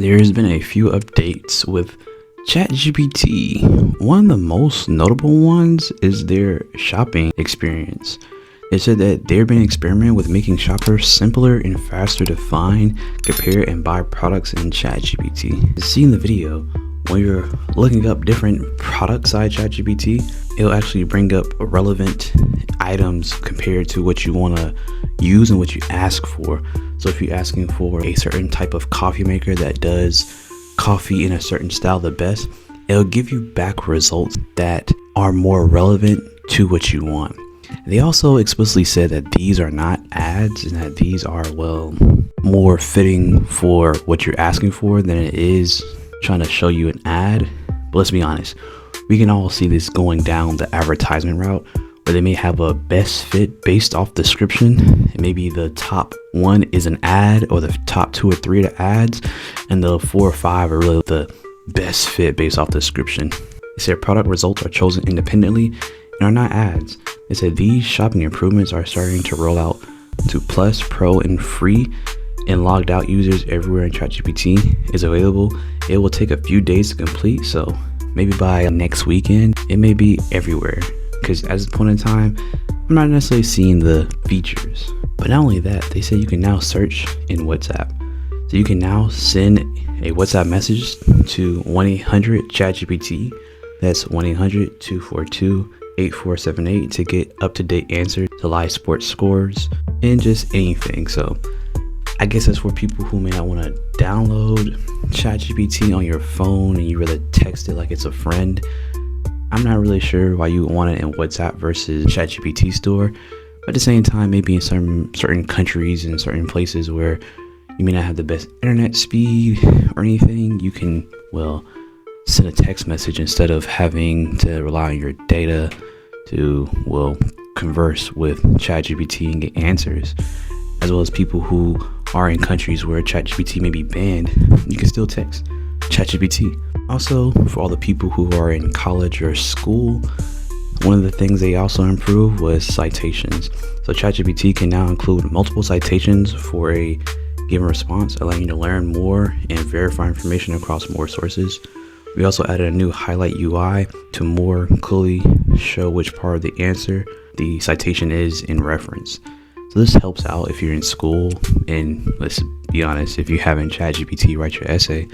There's been a few updates with ChatGPT. One of the most notable ones is their shopping experience. They said that they've been experimenting with making shoppers simpler and faster to find, compare, and buy products in ChatGPT. To see in the video, when you're looking up different products on ChatGPT, it'll actually bring up relevant items compared to what you want to use and what you ask for. So if you're asking for a certain type of coffee maker that does coffee in a certain style the best, it'll give you back results that are more relevant to what you want. They also explicitly said that these are not ads and that these are, well, more fitting for what you're asking for than it is trying to show you an ad. But let's be honest, we can all see this going down the advertisement route, where they may have a best fit based off description, and maybe the top one is an ad, or the top 2 or 3 are the ads, and the 4 or 5 are really the best fit based off description. They said product results are chosen independently and are not ads. They said these shopping improvements are starting to roll out to Plus, Pro, and Free, and logged out users everywhere in ChatGPT is available. It will take a few days to complete, so maybe by next weekend it may be everywhere, because at this point in time I'm not necessarily seeing the features. But not only that, they say you can now search in WhatsApp. So you can now send a WhatsApp message to 1-800-ChatGPT. That's 1-800-242-8478 to get up-to-date answers to live sports scores and just anything. So I guess that's for people who may not want to download ChatGPT on your phone and you rather text it like it's a friend. I'm not really sure why you would want it in WhatsApp versus ChatGPT store. But at the same time, maybe in certain countries and certain places where you may not have the best internet speed or anything, you can, well, send a text message instead of having to rely on your data to, well, converse with ChatGPT and get answers. As well as people who are in countries where ChatGPT may be banned, you can still text ChatGPT. Also, for all the people who are in college or school, one of the things they also improved was citations. So ChatGPT can now include multiple citations for a given response, allowing you to learn more and verify information across more sources. We also added a new highlight UI to more clearly show which part of the answer the citation is in reference. So this helps out if you're in school, and let's be honest, if you haven't ChatGPT write your essay,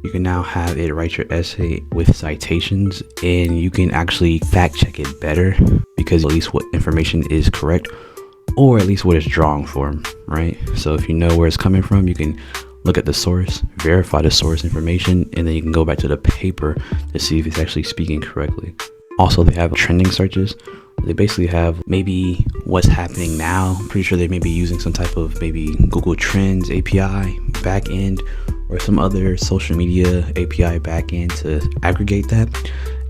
you can now have it write your essay with citations, and you can actually fact check it better because at least what information is correct, or at least what it's drawing from, right? So if you know where it's coming from, you can look at the source, verify the source information, and then you can go back to the paper to see if it's actually speaking correctly. Also, they have trending searches. They basically have maybe what's happening now. I'm pretty sure they may be using some type of maybe Google Trends API backend or some other social media API backend to aggregate that.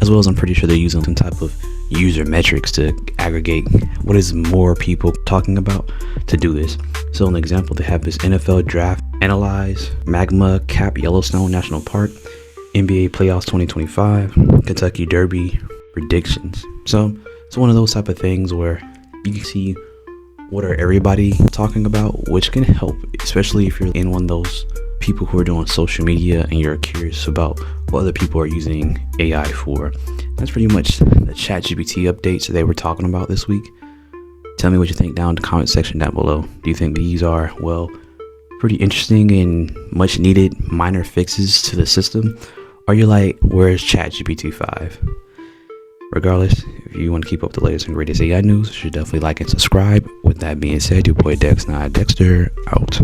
As well as I'm pretty sure they're using some type of user metrics to aggregate what is more people talking about to do this. So an example, they have this NFL draft analyze, magma cap Yellowstone National Park, NBA playoffs 2025, Kentucky Derby predictions. So it's one of those type of things where you can see what are everybody talking about, which can help, especially if you're in one of those people who are doing social media and you're curious about what other people are using AI for. That's pretty much the ChatGPT updates they were talking about this week. Tell me what you think down in the comment section down below. Do you think these are, well, pretty interesting and much needed minor fixes to the system? Or you're like, where's ChatGPT 5? Regardless, if you want to keep up the latest and greatest AI news, you should definitely like and subscribe. With that being said, your boy Dexter out.